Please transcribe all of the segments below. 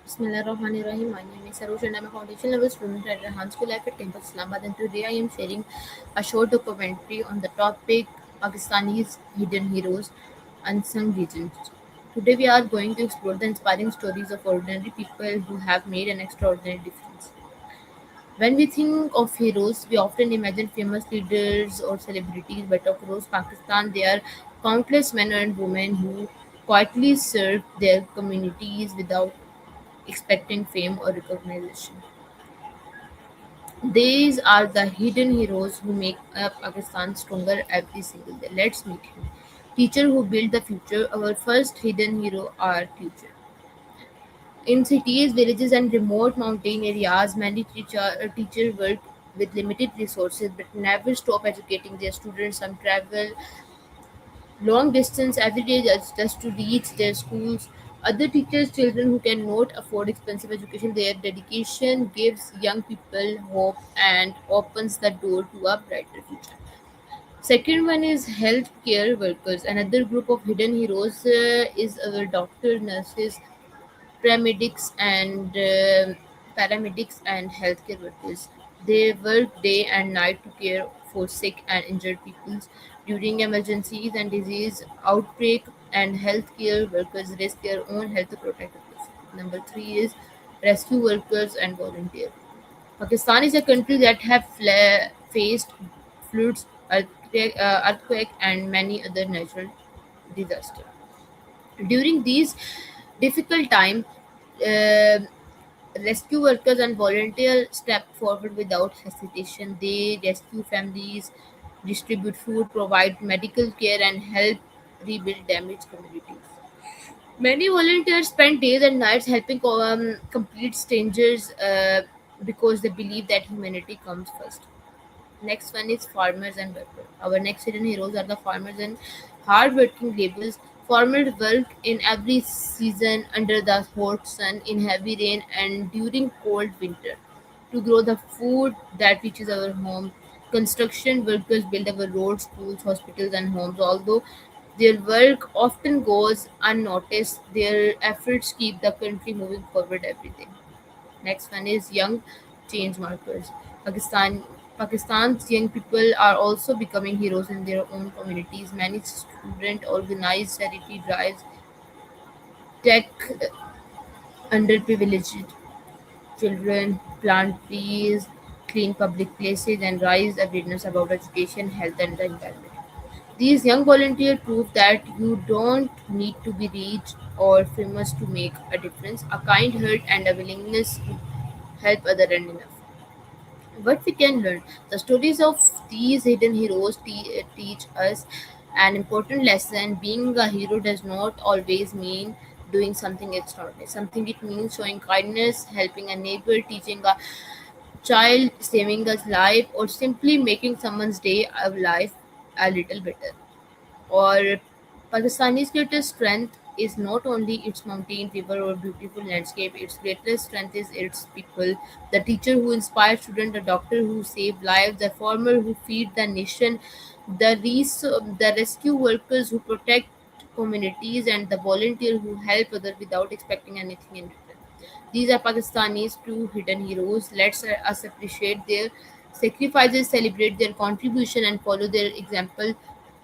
Bismillahirrahmanirrahim. My name is Sarosh and I'm a foundation level student at Rehan School Life at Campus Islamabad. And today I am sharing a short documentary on the topic Pakistani's hidden heroes, unsung legends. Today we are going to explore the inspiring stories of ordinary people who have made an extraordinary difference. When we think of heroes, we often imagine famous leaders or celebrities, but across Pakistan there are countless men and women who quietly serve their communities without expecting fame or recognition. These are the hidden heroes who make Pakistan stronger every single day. Let's meet him. Teacher who built the future. Our first hidden hero are teacher. In cities, villages, and remote mountain areas, many teachers work with limited resources but never stop educating their students. Some travel long distance every day just to reach their schools. Other teachers children who cannot afford expensive education. Their dedication gives young people hope and opens the door to a brighter future. Second one is healthcare workers. Another group of hidden heroes is our doctor, nurses, paramedics and healthcare workers. They work day and night to care for sick and injured people during emergencies and disease outbreak, and healthcare workers risk their own health to protect others. Number three is rescue workers and volunteers. Pakistan is a country that have faced floods, earthquake, and many other natural disasters. During these difficult time, uh, rescue workers and volunteers step forward without hesitation. They rescue families, distribute food, provide medical care, and help rebuild damaged communities. Many volunteers spend days and nights helping complete strangers because they believe that humanity comes first. Next one is farmers and workers. Our next hidden heroes are the farmers and hard-working laborers. Farmers work in every season under the hot sun, in heavy rain, and during cold winter to grow the food that reaches our home. Construction workers build our roads, schools, hospitals, and homes. Although their work often goes unnoticed, their efforts keep the country moving forward every day. Next one is young change markers. Pakistan's young people are also becoming heroes in their own communities. Many student organize charity drives, tech underprivileged children, plant trees, clean public places, and raise awareness about education, health, and the environment. These young volunteers prove that you don't need to be rich or famous to make a difference. A kind heart and a willingness to help other and enough. What we can learn. The stories of these hidden heroes teach us an important lesson. Being a hero does not always mean doing something extraordinary. Something it means showing kindness, helping a neighbor, teaching a child, saving a life, or simply making someone's day of life a little better. Or Pakistani's greatest strength is not only its mountain, river, or beautiful landscape. Its greatest strength is its people. The teacher who inspires students, the doctor who saves lives, the farmer who feeds the nation, the rescue workers who protect communities, and the volunteer who help others without expecting anything in return. These are Pakistani's true hidden heroes. Let's us appreciate their sacrifices, celebrate their contribution, and follow their example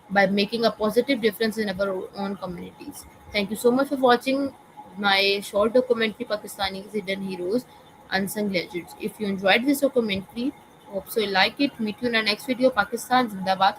by making a positive difference in our own communities. Thank you so much for watching my short documentary Pakistani's Hidden Heroes Unsung Legends. If you enjoyed this documentary, hope so you like it. Meet you in our next video. Pakistan Zindabad.